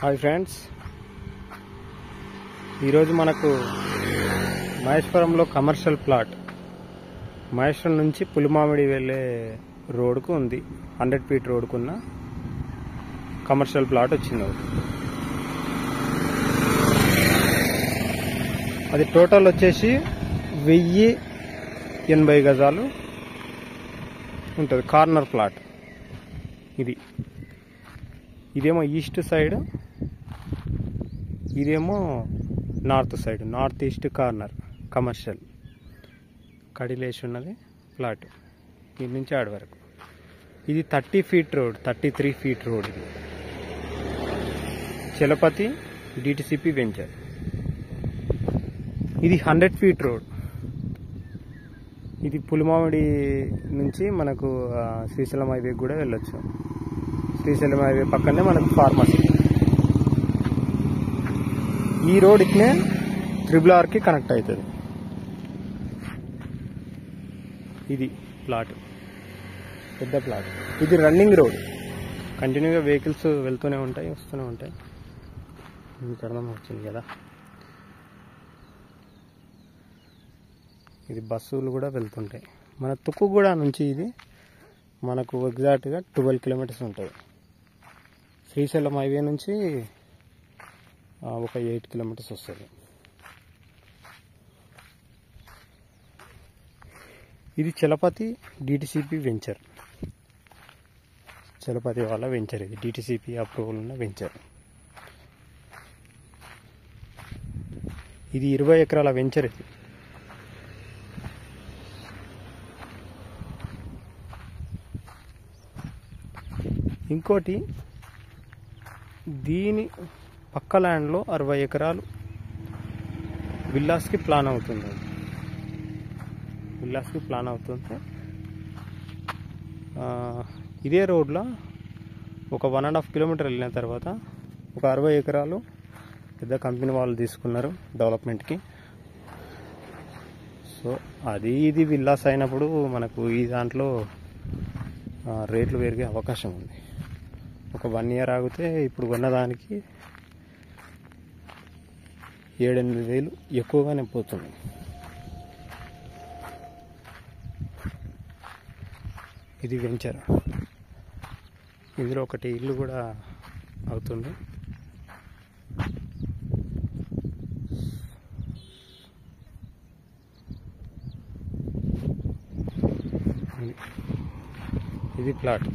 Hi friends, ఈరోజు మనకు మహేశ్వరంలో commercial plot Maheshwaram నుంచి పులిమామిడి వెళ్ళే రోడ్కు ఉంది. 100 ఫీట్ రోడ్కున్న కమర్షియల్ ప్లాట్ వచ్చింది. అది టోటల్ వచ్చేసి 1080 గజాలు ఉంటుంది. కార్నర్ ప్లాట్ ఇదేమో ఈస్ట్ సైడ్, ఇదేమో north side, north east corner commercial కడిలేసి ఉన్నది ప్లాట్. ఇది నుంచి ఆడ వరకు ఇది 30 ఫీట్ రోడ్, 33 ఫీట్ రోడ్. ఇది చలపతి డిటిసిపి వెంచర్. ఇది 100 ఫీట్ రోడ్. ఇది పులిమామిడి నుంచి మనకు శ్రీశైలం హైవే కూడా వెళ్ళొచ్చు. శ్రీశైలం హైవే పక్కనే మనకు ఫార్మసీ. ఈ రోడ్ ఇట్నే RRRకి కనెక్ట్ అవుతుంది. ఇది ప్లాట్, పెద్ద ప్లాట్. ఇది రన్నింగ్ రోడ్, కంటిన్యూగా వెహికల్స్ వెళ్తూనే ఉంటాయి, వస్తూనే ఉంటాయి. మీకు అర్థం వచ్చింది కదా. ఇది బస్సులు కూడా వెళ్తుంటాయి. మన తుక్కుగూడ నుంచి ఇది మనకు ఎగ్జాక్ట్గా 12 కిలోమీటర్స్ ఉంటుంది. శ్రీశైలం హైవే నుంచి ఒక 8 కిలోమీటర్స్ వస్తుంది. ఇది చలపతి డిటిసిపి వెంచర్. చలపతి వాళ్ళ వెంచర్. ఇది డిటిసిపి అప్రూవల్ ఉన్న వెంచర్. ఇది 20 ఎకరాల వెంచర్. ఇది ఇంకోటి, దీని పక్క ల్యాండ్లో 60 ఎకరాలు విల్లాస్కి ప్లాన్ అవుతుంది. ఇదే రోడ్లో ఒక 1.5 కిలోమీటర్ వెళ్ళిన తర్వాత ఒక 60 ఎకరాలు పెద్ద కంపెనీ వాళ్ళు తీసుకున్నారు డెవలప్మెంట్కి. సో ఇది విల్లాస్ అయినప్పుడు మనకు ఈ దాంట్లో రేట్లు పెరిగే అవకాశం ఉంది. ఒక 1 ఇయర్ ఆగితే ఇప్పుడు కొన్నదానికి 7-8 వేలు ఎక్కువగానే పోతుంది. ఇది వెంచర్. ఇందులో ఒకటి ఇల్లు కూడా అవుతుంది. ఇది ప్లాట్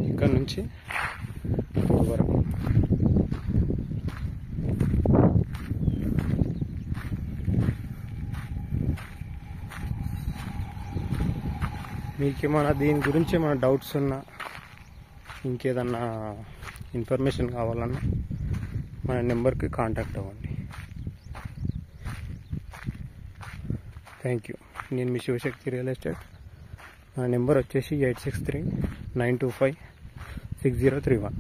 ఇక్కడ నుంచి వరకు. మీకేమైనా దీని గురించి ఏమైనా డౌట్స్ ఉన్నా, ఇంకేదన్నా ఇన్ఫర్మేషన్ కావాలన్నా మన నెంబర్కి కాంటాక్ట్ అవ్వండి. Thank you. నేను మీ శివశక్తి రియల్ ఎస్టేట్. నా నెంబర్ వచ్చేసి 8639256031.